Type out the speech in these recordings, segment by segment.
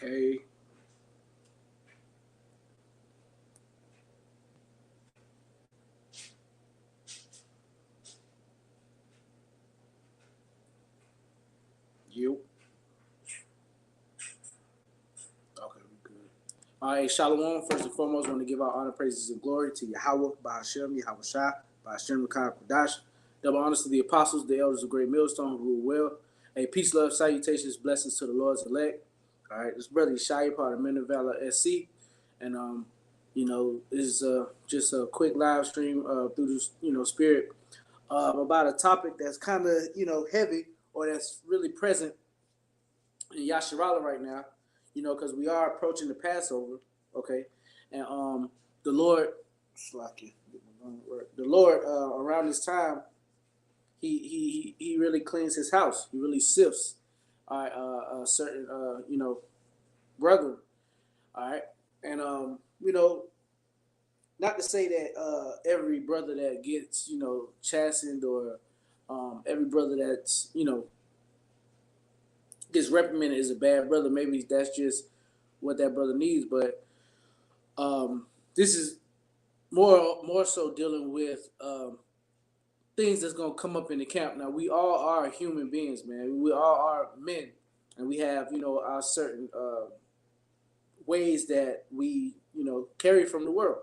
Okay. You. Okay, we good. All right, Shalom. First and foremost, I want to give our honor, praises, and glory to Yahweh, Bahashem, Yahweh Shah, Bahashem, Rakah, Kodash. Double honors to the apostles, the elders of Great Millstone, who rule well. A peace, love, salutations, blessings to the Lord's elect. All right, this brother Yeshaya, part of Men of Valor SC. And, this is just a quick live stream through this, spirit about a topic that's kind of, heavy or that's really present in Yasharala right now, because we are approaching the Passover, okay? And the Lord, the Lord around this time, he really cleans his house. He really sifts, all right, certain brethren, all right, and not to say that every brother that gets chastened or every brother that's gets reprimanded is a bad brother. Maybe that's just what that brother needs, but this is more so dealing with things that's gonna come up in the camp. Now we all are human beings, man. We all are men, and we have our certain ways that we carry from the world.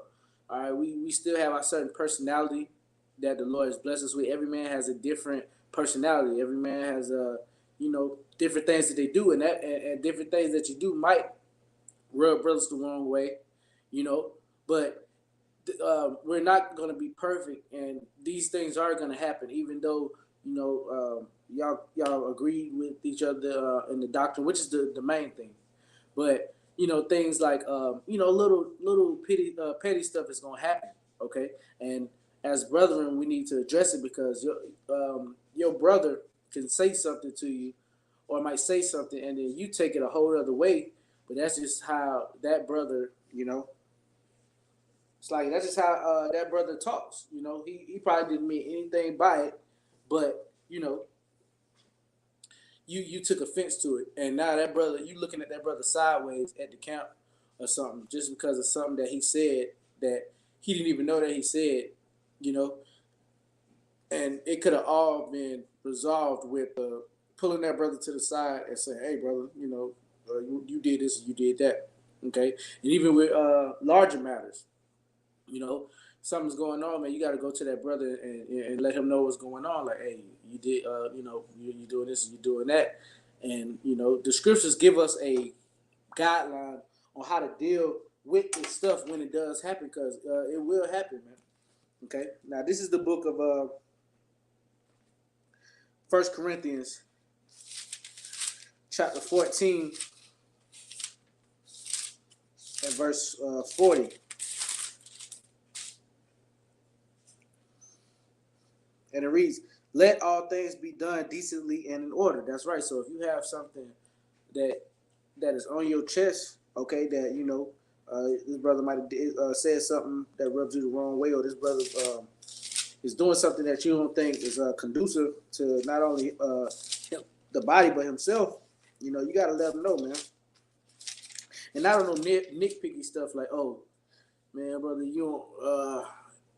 All right, we still have our certain personality that the Lord has blessed us with. Every man has a different personality. Every man has different things that they do, and different things that you do might rub brothers the wrong way, but we're not going to be perfect, and these things are going to happen, even though y'all agree with each other in the doctrine, which is the main thing. But things like little petty stuff is going to happen, okay? And as brethren, we need to address it, because your brother can say something to you, or might say something, and then you take it a whole other way. But that's just how that brother, it's like that's just how that brother talks. He probably didn't mean anything by it, but you took offense to it, and now that brother, you looking at that brother sideways at the camp or something, just because of something that he said that he didn't even know that he said, and it could have all been resolved with pulling that brother to the side and saying, "Hey, brother, you did this, and you did that." Okay, and even with larger matters, something's going on, man. You got to go to that brother and let him know what's going on. Like, hey, you did, you doing this and you doing that, and the scriptures give us a guideline on how to deal with this stuff when it does happen, because it will happen, man. Okay, now this is the book of 1 Corinthians, chapter 14, and verse 40. And it reads, "Let all things be done decently and in order." That's right. So if you have something that is on your chest, okay, that this brother might have said something that rubs you the wrong way, or this brother is doing something that you don't think is conducive to not only the body but himself, you got to let him know, man. And I don't know nitpicky stuff like, "Oh, man, brother, you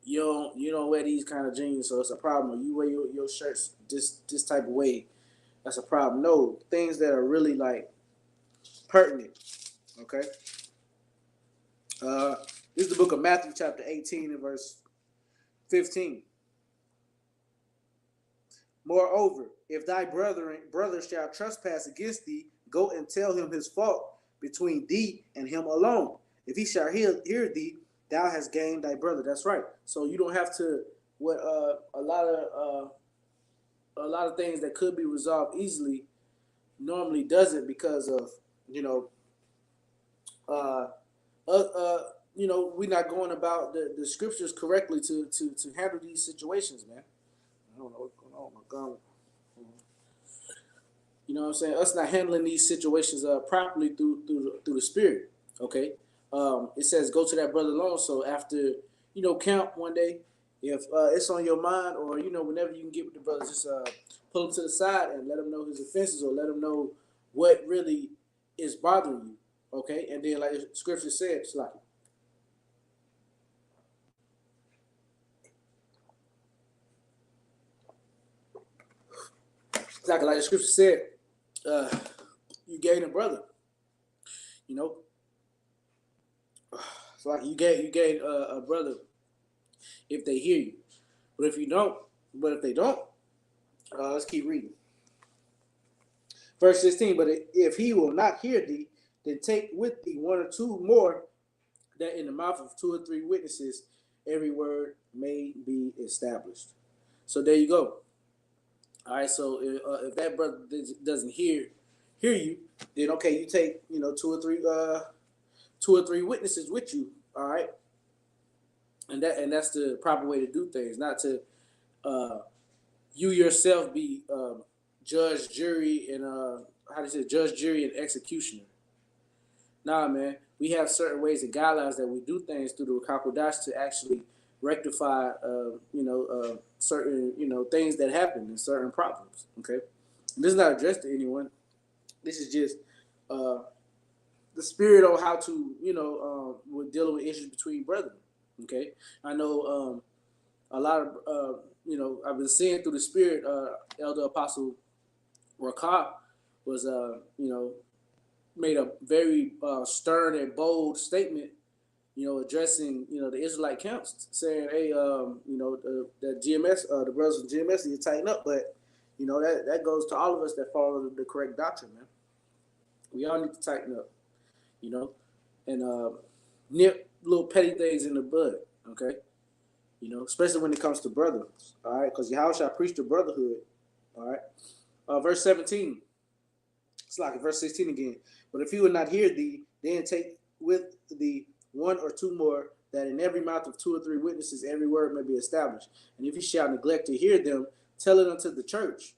don't wear these kind of jeans, so it's a problem. Or you wear your shirts this type of way, that's a problem." No, things that are really like pertinent. Okay. This is the book of Matthew, chapter 18, and verse 15. "Moreover, if thy brother shall trespass against thee, go and tell him his fault between thee and him alone. If he shall hear thee, thou hast gained thy brother." That's right. So you don't have to what a lot of things that could be resolved easily normally doesn't, because of we're not going about the scriptures correctly to handle these situations, man. I don't know what's going on. My God. You know what I'm saying? Us not handling these situations properly through the spirit. Okay. It says go to that brother alone. So after camp one day, if it's on your mind, or whenever you can get with the brother, just pull him to the side and let him know his offenses, or let him know what really is bothering you. Okay, and then like the scripture said, like the scripture said, uh, you gain a brother. You know, it's like you gain a brother if they hear you. But if you don't, but if they don't, let's keep reading. Verse 16, but if he will not hear thee, then take with thee one or two more, that in the mouth of two or three witnesses every word may be established. So there you go. All right. So if that brother doesn't hear you, then okay, you take two or three witnesses with you. All right, and that's the proper way to do things, not to uh, you yourself be judge, jury, and how do you say judge, jury, and executioner. Nah, man, we have certain ways and guidelines that we do things through the Kakodash to actually rectify, certain things that happen and certain problems. Okay, and this is not addressed to anyone. This is just uh, the spirit on how to we're dealing with issues between brethren. Okay, I know a lot of I've been seeing through the spirit. Elder Apostle Rakah was made a very stern and bold statement, addressing the Israelite camps, saying, "Hey, the GMS, the brothers of GMS need to tighten up." But that goes to all of us that follow the correct doctrine, man. We all need to tighten up, and nip little petty things in the bud, okay? Especially when it comes to brothers, all right? Because Yahweh shall preach the brotherhood, all right? Verse 17, it's like verse 16 again. But if he will not hear thee, then take with thee one or two more, that in every mouth of two or three witnesses every word may be established. And if he shall neglect to hear them, tell it unto the church.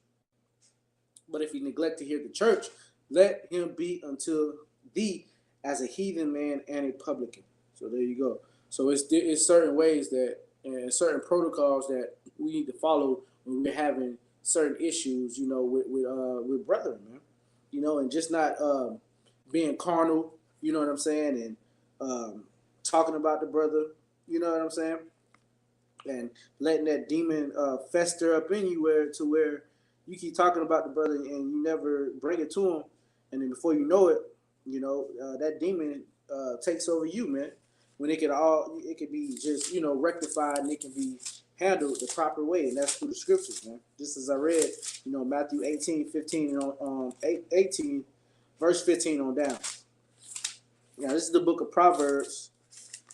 But if he neglect to hear the church, let him be unto thee as a heathen man and a publican. So there you go. So it's certain ways that and certain protocols that we need to follow when we're having certain issues, with brethren, man. And just not being carnal, you know what I'm saying, and talking about the brother, you know what I'm saying, and letting that demon fester up in you where you keep talking about the brother and you never bring it to him, and then before you know it, that demon takes over you, man. When it could be just rectified, and it can be handled the proper way, and that's through the scriptures, man. Just as I read, Matthew 18:15 on 18, verse 15 on down. Now this is the book of Proverbs,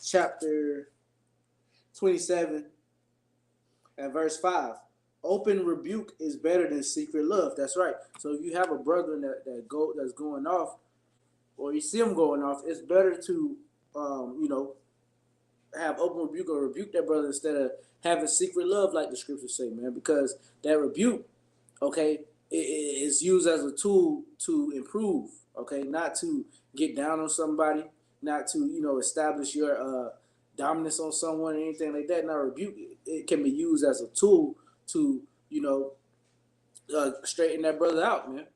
chapter 27 and verse 5. Open rebuke is better than secret love. That's right. So if you have a brother that's going off, or you see him going off, it's better to have open rebuke or rebuke that brother instead of having secret love, like the scriptures say, man. Because that rebuke, okay, is used as a tool to improve, okay, not to get down on somebody, not to establish your dominance on someone or anything like that. Now, rebuke, it can be used as a tool to straighten that brother out, man.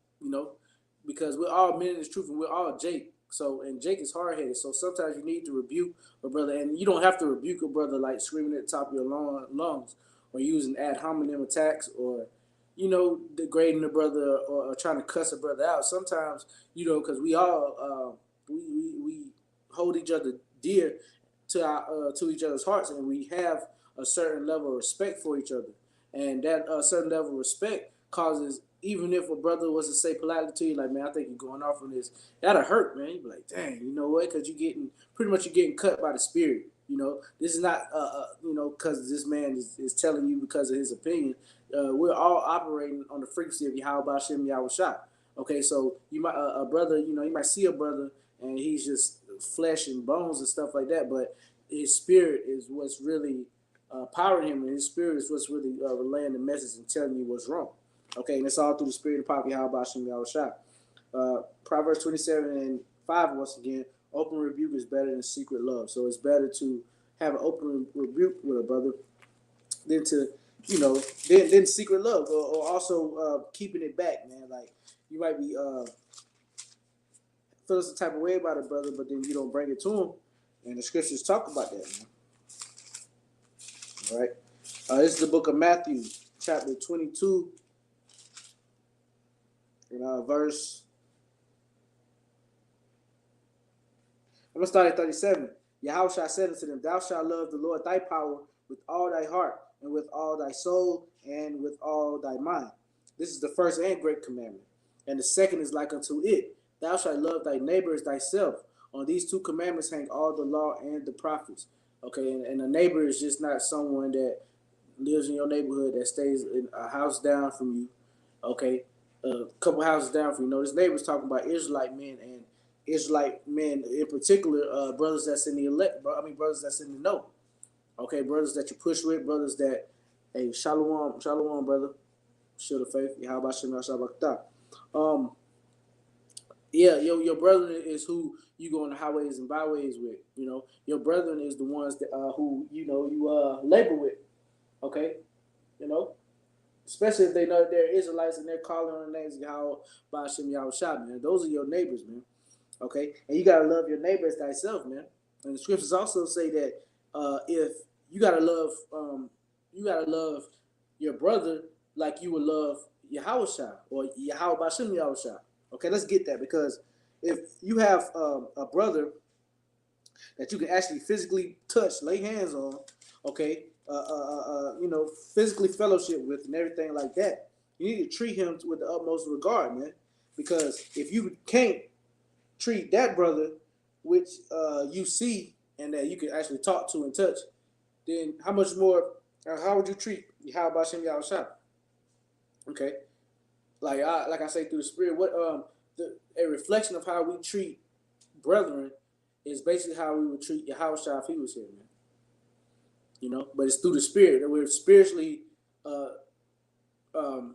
Because we're all men in this truth, and we're all Jake. So, and Jake is hard headed. So sometimes you need to rebuke a brother, and you don't have to rebuke a brother like screaming at the top of your lungs, or using ad hominem attacks, or degrading the brother, or trying to cuss a brother out. Sometimes because we all we hold each other dear to each other's hearts, and we have a certain level of respect for each other, and that certain level of respect causes, even if a brother was to say politely to you, like, man, I think you're going off on this, that'll hurt, man. You be like, dang, you know what? Because you're getting cut by the spirit. This is not, because this man is telling you because of his opinion. We're all operating on the frequency of Yahweh Bashem Yahweh Shah. Okay, so you might a brother, you might see a brother and he's just flesh and bones and stuff like that, but his spirit is what's really powering him, and his spirit is what's really relaying the message and telling you what's wrong. Okay, and it's all through the spirit of Papa Yahweh Bashem Yahweh Shah. Proverbs 27 and 5, once again, open rebuke is better than secret love. So it's better to have an open rebuke with a brother than to, than secret love, or also keeping it back, man. Like, you might be feel some type of way about a brother, but then you don't bring it to him. And the scriptures talk about that, man. All right. This is the book of Matthew, chapter 22, and verse. I'm going to start at 37. Yahushua said unto them, Thou shalt love the Lord thy power with all thy heart, and with all thy soul, and with all thy mind. This is the first and great commandment. And the second is like unto it. Thou shalt love thy neighbor as thyself. On these two commandments hang all the law and the prophets. Okay, and a neighbor is just not someone that lives in your neighborhood, that stays in a house down from you. Okay, a couple houses down from you. This neighbor is talking about Israelite men, and Israelite men in particular, brothers that's in the elect. Brothers that's in the know. Okay, brothers that you push with, brothers that, hey, shalom, brother, shield of faith, Yahweh Shem Yahshua. Yeah, your brethren is who you go on the highways and byways with. Your brethren is the ones that who you labor with. Okay, especially if they know they're Israelites and they're calling on the names of Yahweh Shem Yahshua, man. Those are your neighbors, man. Okay, and you gotta love your neighbor as thyself, man. And the scriptures also say that if you gotta love your brother like you would love Yahushua or Yahweh Bashem Yahushua. Okay, let's get that, because if you have a brother that you can actually physically touch, lay hands on, okay, physically fellowship with and everything like that, you need to treat him with the utmost regard, man. Because if you can't treat that brother, which you see and that you can actually talk to and touch, then how much more? How would you treat Yahweh Bashem Yahushua? Okay, like I say, through the Spirit, what a reflection of how we treat brethren is basically how we would treat Yahushua if he was here, man. But it's through the Spirit that we're spiritually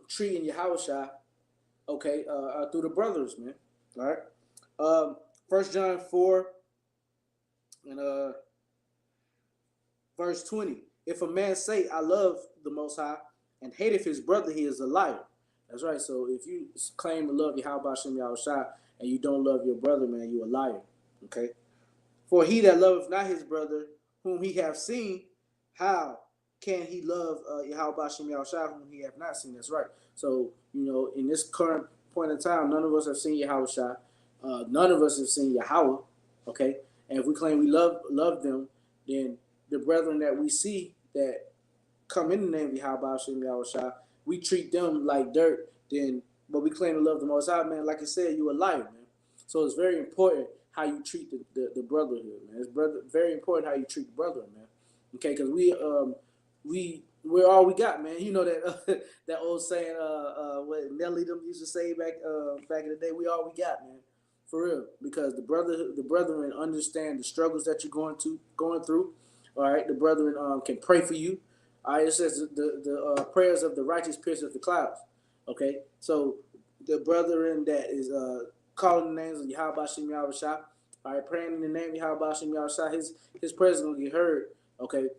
treating Yahushua, okay, through the brothers, man. All right. 1 John 4 and verse 20. If a man say, I love the Most High, and hateth his brother, he is a liar. That's right. So if you claim to love Yahweh Bashem Yahushua and you don't love your brother, man, you a liar. Okay. For he that loveth not his brother whom he have seen, how can he love Yahweh Bashem Yahushua whom he have not seen? That's right. So, in this current point in time, none of us have seen Yahushua. None of us have seen Yahweh. Okay. And if we claim we love them, then the brethren that we see that come in the name of Yahweh Bashem Yahushua, we treat them like dirt, but we claim to love the Most High, man. Like I said, you a liar, man. So it's very important how you treat the brotherhood, man. It's very important how you treat the brother, man. Okay, because we're all we got, man. You know that that old saying, what Nelly them used to say back in the day. We all we got, man. For real, because the brethren understand the struggles that you're going through. All right, the brethren can pray for you. All right, it says the prayers of the righteous pierceth the clouds. Okay, so the brethren that is calling the names of Yahweh Bashem Yahushua, all right, praying in the name of Yahweh Bashem Yahushua, his prayers are gonna get heard. Okay,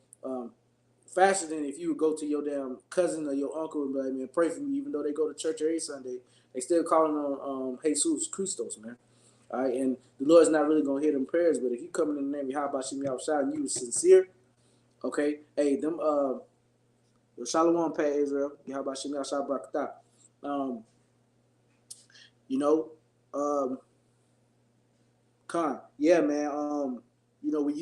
faster than if you would go to your damn cousin or your uncle and be like, man, pray for me, even though they go to church every Sunday, they still calling on Jesus Christos, man. All right, and the Lord's not really gonna hear them prayers, but if you come in the name of Yahweh Bashem Yahushua and you were sincere, okay, hey, them Shalom, Pay Israel. Yahweh Shem Yahshua Barakatah. Khan. Yeah, man. When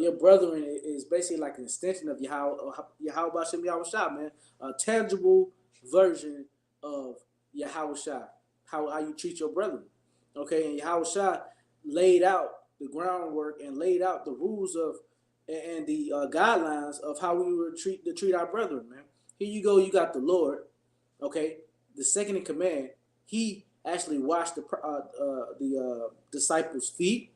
your brethren is basically like an extension of Yahweh Shem Yahushua, man. A tangible version of Yahushua. How you treat your brethren. Okay, and Yahushua laid out the groundwork and laid out the rules of and the guidelines of how we would treat our brethren, man. Here you go, you got the Lord, okay, the second in command. He actually washed the disciples' feet,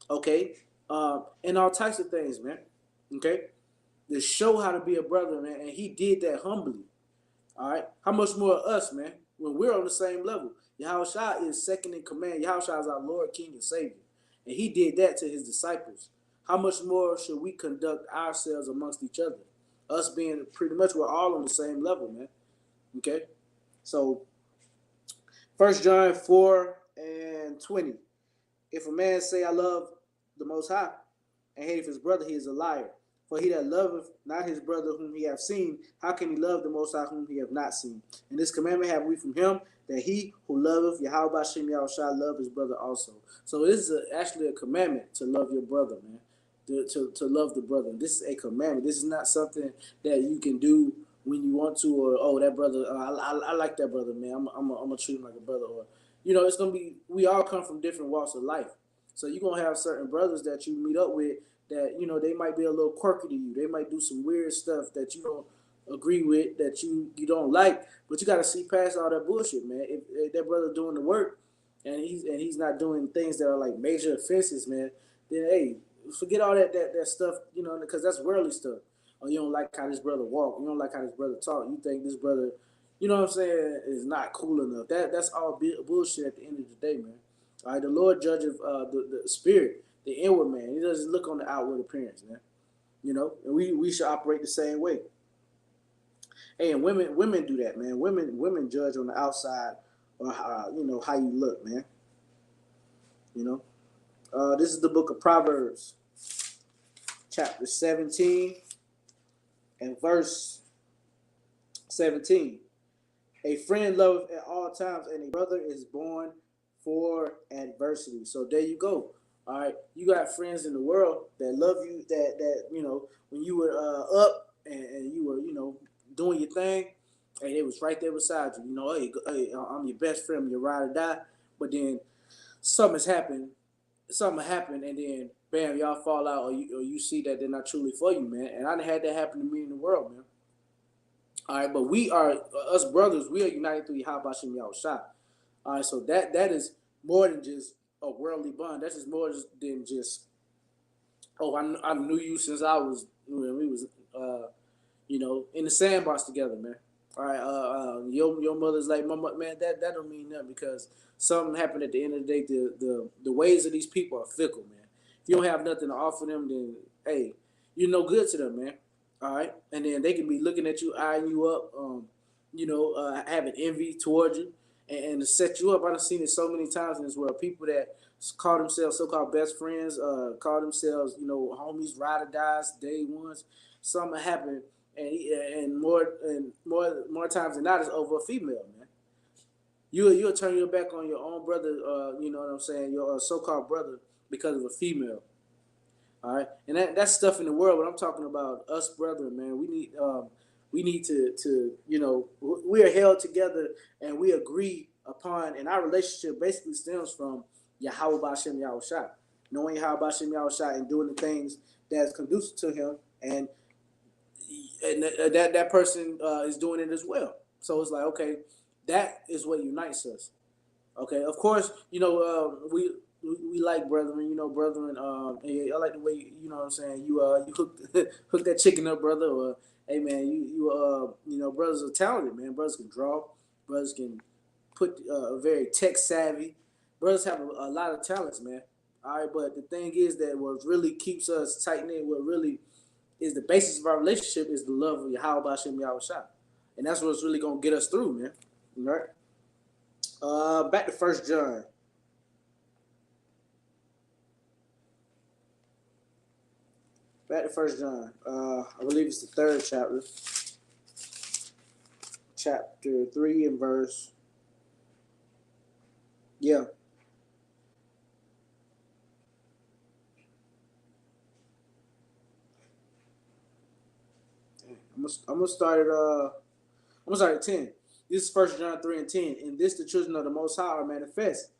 okay, and all types of things, man, okay, to show how to be a brother, man, and he did that humbly, all right. How much more us, man, when we're on the same level? Yahushua is second in command. Yahushua is our Lord, King, and Savior, and he did that to his disciples. How much more should we conduct ourselves amongst each other? Us being pretty much, we're all on the same level, man. Okay? So, 1 John 4 and 20. If a man say, I love the Most High, and hateth his brother, he is a liar. For he that loveth not his brother whom he hath seen, how can he love the Most High whom he hath not seen? And this commandment have we from him, that he who loveth Yahweh Bashem Yahushua love his brother also. So this is actually a commandment to love your brother, man. To love the brother. This is a commandment. This is not something that you can do when you want to, or oh, that brother, I like that brother, man. I'm gonna treat him like a brother, or it's gonna be. We all come from different walks of life, so you're gonna have certain brothers that you meet up with that they might be a little quirky to you. They might do some weird stuff that you don't agree with, that you don't like, but you got to see past all that bullshit, man. If that brother doing the work and he's not doing things that are like major offenses, man, then hey, forget all that stuff, because that's worldly stuff. Or you don't like how this brother walk, you don't like how this brother talk, you think this brother, you know what I'm saying, is not cool enough. That's all bullshit at the end of the day, man. All right, the Lord judges the spirit, the inward man. He doesn't look on the outward appearance, man. And we should operate the same way. Hey, and women do that, man. Women judge on the outside, or how you look, man. This is the book of Proverbs, chapter 17 and verse 17. A friend loveth at all times, and a brother is born for adversity. So there you go. All right, you got friends in the world that love you. That when you were up and you were doing your thing, and they was right there beside you. Hey, I'm your best friend, I'm your ride or die. But then something happened, and then bam, y'all fall out, or you see that they're not truly for you, man. And I done had that happen to me in the world, man. All right, but we are us brothers. We are united through Yahweh Bashem Yahushua. All right, so that is more than just a worldly bond. That's just more than just I knew you since I was when we was in the sandbox together, man. All right, your mother's like, mama, man, that don't mean nothing, because something happened at the end of the day. The ways of these people are fickle, man. If you don't have nothing to offer them, then hey, you're no good to them, man. All right, and then they can be looking at you, eyeing you up, having envy towards you, and to set you up. I've seen it so many times in this world. People that call themselves so-called best friends, call themselves, homies, ride or dies, day ones. Something happened, and more times than not, it's over a female, man. You'll turn your back on your own brother, you know what I'm saying, your so-called brother, because of a female. All right, and that's stuff in the world. But I'm talking about us, brethren, man. We need to we are held together, and we agree upon, and our relationship basically stems from Yahweh Bashem Yahushua, knowing Yahweh Bashem Yahushua and doing the things that's conducive to Him, and that person is doing it as well. So it's like, okay, that is what unites us. Okay, of course, we like brethren, brethren. I like the way what I'm saying, you hook that chicken up, brother. Or hey, man, brothers are talented, man. Brothers can draw, brothers can put very tech savvy. Brothers have a lot of talents, man. All right, but the thing is that what really keeps us tight knit, what really is the basis of our relationship, is the love of Yahweh Bashem Yahushua, and that's what's really gonna get us through, man. All right. Back to 1 John. Back to 1 John. I believe it's the 3rd chapter. Chapter 3 and verse. Yeah. I'm gonna start at 10. This is 1 John 3 and 10. In this the children of the Most High are manifest,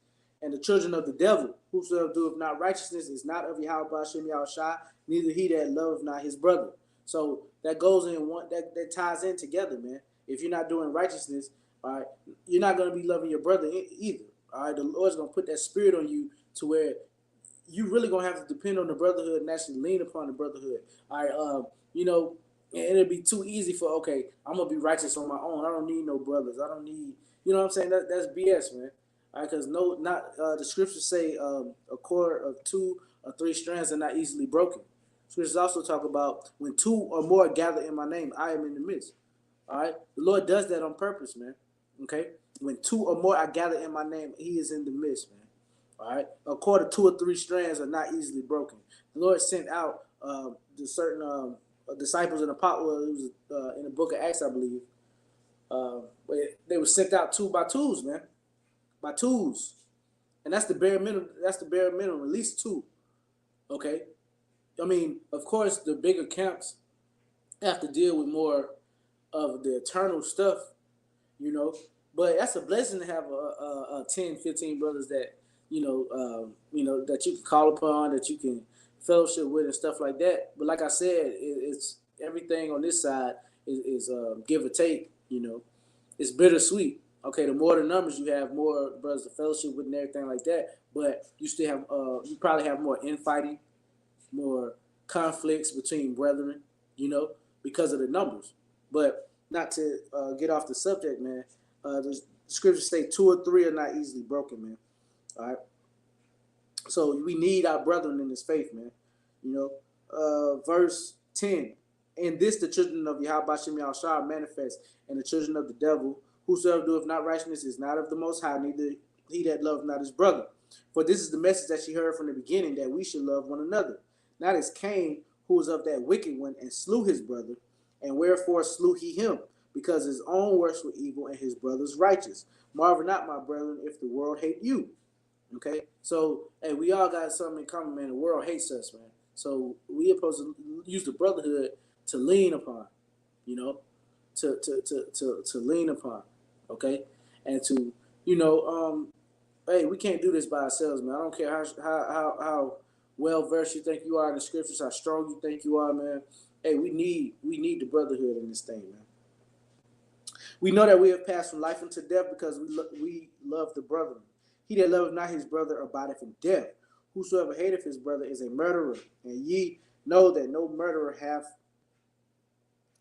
and the children of the devil. Whosoever doeth not righteousness is not of Yahweh Bashem Yahushua, neither he that loveth not his brother. So that goes in one that ties in together, man. If you're not doing righteousness, all right, you're not going to be loving your brother either. All right, the Lord's going to put that spirit on you to where you really going to have to depend on the brotherhood and actually lean upon the brotherhood. All right, and it'll be too easy for, okay, I'm going to be righteous on my own. I don't need no brothers. I don't need, you know what I'm saying? That's BS, man. All right, because the scriptures say a cord of 2 or 3 strands are not easily broken. Scriptures also talk about when 2 or more gather in my name, I am in the midst. All right, the Lord does that on purpose, man. Okay, when 2 or more are gathered in my name, He is in the midst, man. All right, a cord of 2 or 3 strands are not easily broken. The Lord sent out the certain disciples in the pot. Well, it was in the book of Acts, I believe. But they were sent out two by twos, man, by twos, and that's the bare minimum. That's the bare minimum, at least two. Okay, I mean, of course, the bigger camps have to deal with more of the eternal stuff, you know. But that's a blessing to have a 10, 15 brothers that, that you can call upon, that you can fellowship with and stuff like that. But like I said, it's everything on this side is give or take, It's bittersweet. Okay, the more the numbers you have, more brothers to fellowship with and everything like that. But you still have, you probably have more infighting, more conflicts between brethren, because of the numbers. But not to get off the subject, man. The scriptures say 2 or 3 are not easily broken, man. All right. So we need our brethren in this faith, man. Verse 10. In this the children of Yahweh Shem Yahushua manifest, and the children of the devil, whosoever doeth not righteousness is not of the Most High, neither he that loveth not his brother. For this is the message that she heard from the beginning, that we should love one another. Not as Cain, who was of that wicked one, and slew his brother. And wherefore slew he him? Because his own works were evil, and his brother's righteous. Marvel not, my brethren, if the world hate you. Okay? So, hey, we all got something in common, man. The world hates us, man. So we are supposed to use the brotherhood to lean upon, to lean upon, okay? And to, hey, we can't do this by ourselves, man. I don't care how well versed you think you are in the scriptures, how strong you think you are, man. Hey, we need the brotherhood in this thing, man. We know that we have passed from life unto death because we love the brethren. He that loveth not his brother abideth in death. Whosoever hateth his brother is a murderer, and ye know that no murderer hath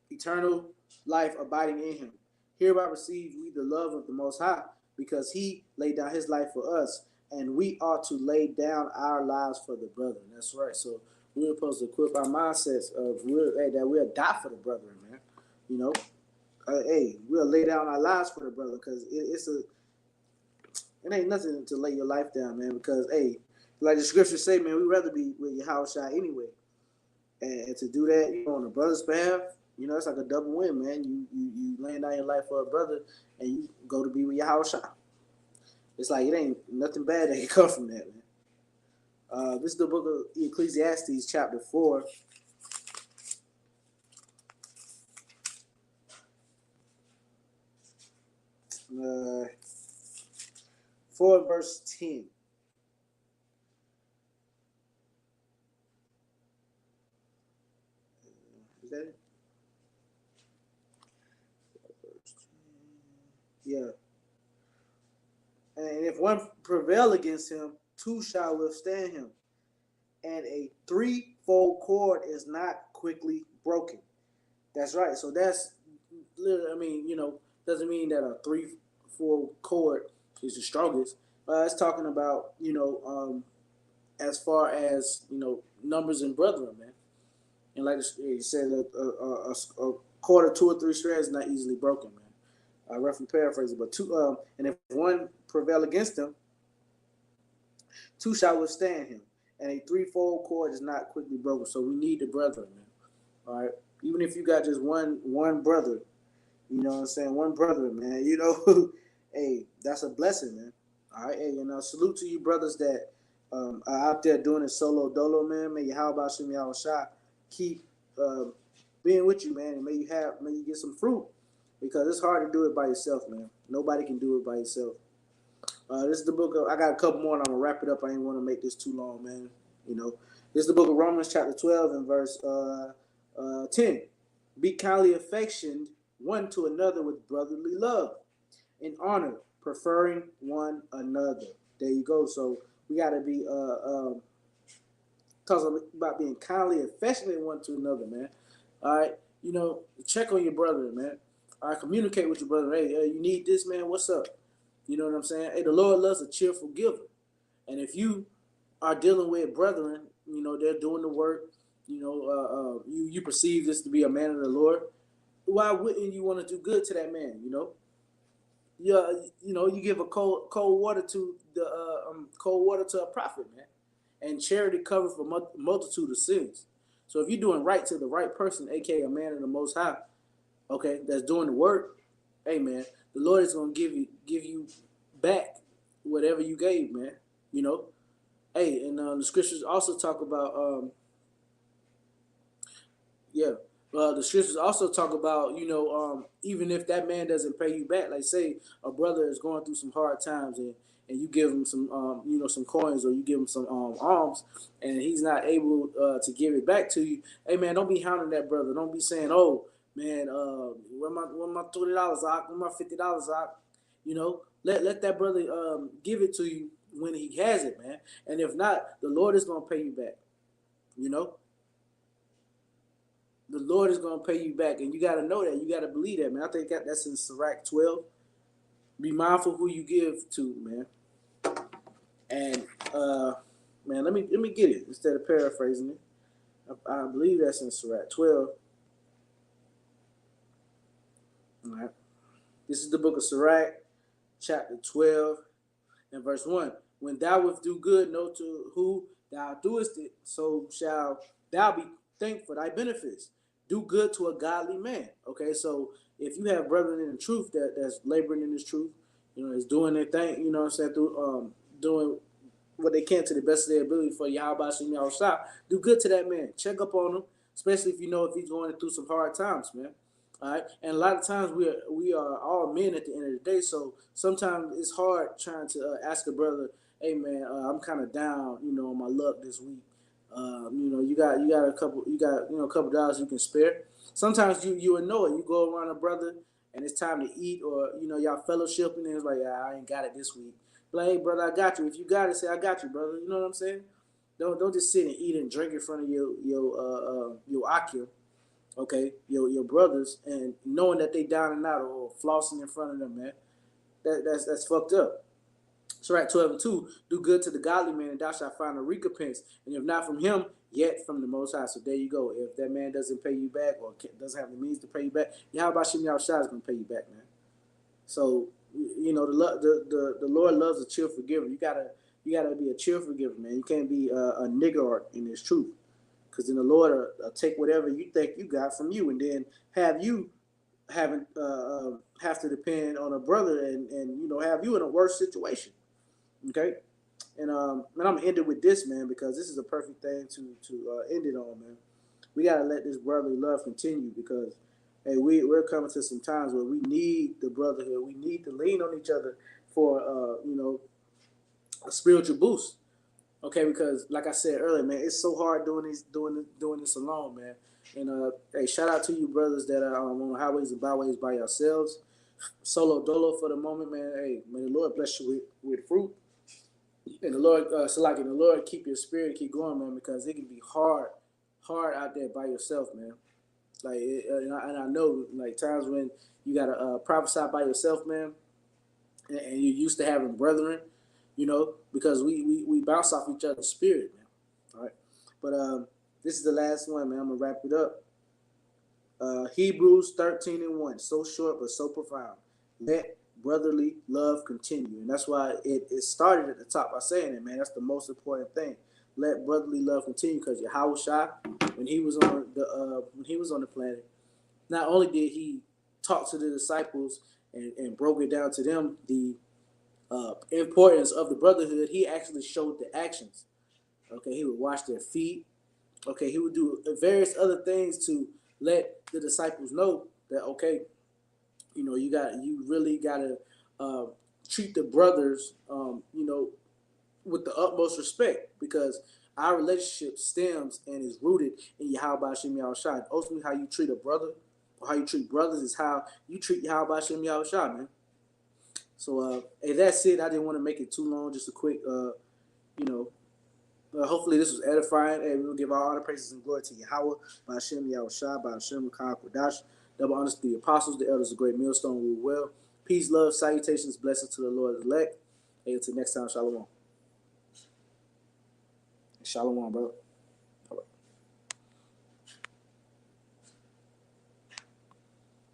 eternal life abiding in him. Hereby receive we the love of the Most High, because he laid down his life for us, and we ought to lay down our lives for the brethren. That's right. So we're supposed to equip our mindsets of that we'll die for the brethren, man. Hey, we'll lay down our lives for the brother, because it ain't nothing to lay your life down, man. Because hey, like the scriptures say, man, we'd rather be with your house shot anyway, and to do that, on the brother's behalf. It's like a double win, man. You laying down your life for a brother, and you go to be with your house shot. It's like it ain't nothing bad that can come from that, man. This is the book of Ecclesiastes, chapter 4. 4 verse 10. Is that it? Yeah. And if one prevail against him, 2 shall withstand him. And a 3-fold cord is not quickly broken. That's right. So that's literally, doesn't mean that a 3-fold cord is the strongest. It's talking about, as far as, numbers and brethren, man. And like you said, a cord of 2 or 3 strands is not easily broken, man. I roughly paraphrase it, but and if one prevail against him, 2 shall withstand him, and a 3-fold cord is not quickly broken. So we need the brethren, man. All right, even if you got just one brother, one brother, man. Hey, that's a blessing, man. All right, hey, salute to you brothers that are out there doing it solo dolo, man. May Yahweh Shem Yahushua keep being with you, man, and may you get some fruit. Because it's hard to do it by yourself, man. Nobody can do it by yourself. This is the book of, I got a couple more and I'm going to wrap it up. I ain't want to make this too long, man. This is the book of Romans chapter 12 and verse 10. Be kindly affectioned one to another with brotherly love and honor, preferring one another. There you go. So we got to be talking about being kindly affectionate one to another, man. All right. Check on your brother, man. All right, communicate with your brother. Hey, you need this, man. What's up? You know what I'm saying? Hey, the Lord loves a cheerful giver. And if you are dealing with brethren, they're doing the work, you perceive this to be a man of the Lord, why wouldn't you want to do good to that man, you give a cold water to cold water to a prophet, man. And charity covers for multitude of sins. So if you're doing right to the right person, aka a man of the Most High, okay, that's doing the work, hey man, the Lord is gonna give you back whatever you gave, man. You know, hey, and the scriptures also talk about yeah. The scriptures also talk about, even if that man doesn't pay you back, like say a brother is going through some hard times and you give him some, some coins, or you give him some alms, and he's not able to give it back to you. Hey man, don't be hounding that brother. Don't be saying, oh man, where my $20 out? Where my $50 out? Let that brother give it to you when he has it, man. And if not, the Lord is gonna pay you back. You know. The Lord is going to pay you back, and you got to know that. You got to believe that, man. I think that's in Sirach 12. Be mindful who you give to, man. And man, let me get it instead of paraphrasing it. I believe that's in Sirach 12. All right. This is the book of Sirach, chapter 12, and verse 1. When thou wilt do good, know to who thou doest it, so shall thou be thankful for thy benefits. Do good to a godly man. Okay, so if you have brethren in the truth that's laboring in this truth, is doing their thing, you know what I'm saying, through doing what they can to the best of their ability for Yahweh Shem Yahushua, do good to that man. Check up on him, especially if if he's going through some hard times, man. All right, and a lot of times we are all men at the end of the day, so sometimes it's hard trying to ask a brother, hey man, I'm kind of down, on my luck this week. You got a couple, a couple dollars you can spare. Sometimes you will know it. You go around a brother and it's time to eat, or y'all fellowshipping, and it's like, I ain't got it this week. But hey brother, I got you. If you got it, say I got you, brother. You know what I'm saying? Don't just sit and eat and drink in front of your akim, okay, your brothers, and knowing that they down and out, or flossing in front of them, man. That's fucked up. Sirach 12 and 2, do good to the godly man, and thou shalt find a recompense. And if not from him, yet from the Most High. So there you go. If that man doesn't pay you back, or doesn't have the means to pay you back, Yahweh Shem Yahushua is going to pay you back, man. So, the Lord loves a cheerful giver. You gotta be a cheerful giver, man. You can't be a nigger in this truth. Because then the Lord will take whatever you think you got from you, and then have you have to depend on a brother, and have you in a worse situation. Okay, and I'm gonna end it with this, man, because this is a perfect thing to end it on, man. We gotta let this brotherly love continue, because hey, we're coming to some times where we need the brotherhood. We need to lean on each other for a spiritual boost. Okay, because like I said earlier, man, it's so hard doing this alone, man. And hey, shout out to you brothers that are on the highways and byways by yourselves, solo dolo for the moment, man. Hey, may the Lord bless you with fruit. And the Lord, the Lord keep your spirit, keep going, man, because it can be hard out there by yourself, man. Like, and I know, like, times when you gotta prophesy by yourself, man, and you're used to having brethren, because we bounce off each other's spirit, man. All right, but this is the last one, man. I'm gonna wrap it up. Hebrews 13 and 1, so short but so profound. Let brotherly love continue. And that's why it started at the top by saying it, man. That's the most important thing. Let brotherly love continue, because Yahushua, when he was on the planet, not only did he talk to the disciples and broke it down to them the importance of the brotherhood, he actually showed the actions. Okay, he would wash their feet. Okay, he would do various other things to let the disciples know that, okay, you really gotta treat the brothers, with the utmost respect, because our relationship stems and is rooted in Yahweh Shem Yahushua. Ultimately, how you treat a brother, or how you treat brothers, is how you treat Yahweh Shem Yahushua, man. So, hey, that's it. I didn't want to make it too long. Just a quick, hopefully this was edifying. Hey, we will give all honor, praises, and glory to Yahweh, by Hashem Yahushua, by Hashem Khan Kodash. Double honors to the apostles, the elders, the great millstone, rule well. Peace, love, salutations, blessings to the Lord elect. Hey, until next time, shalom. Shalom, bro.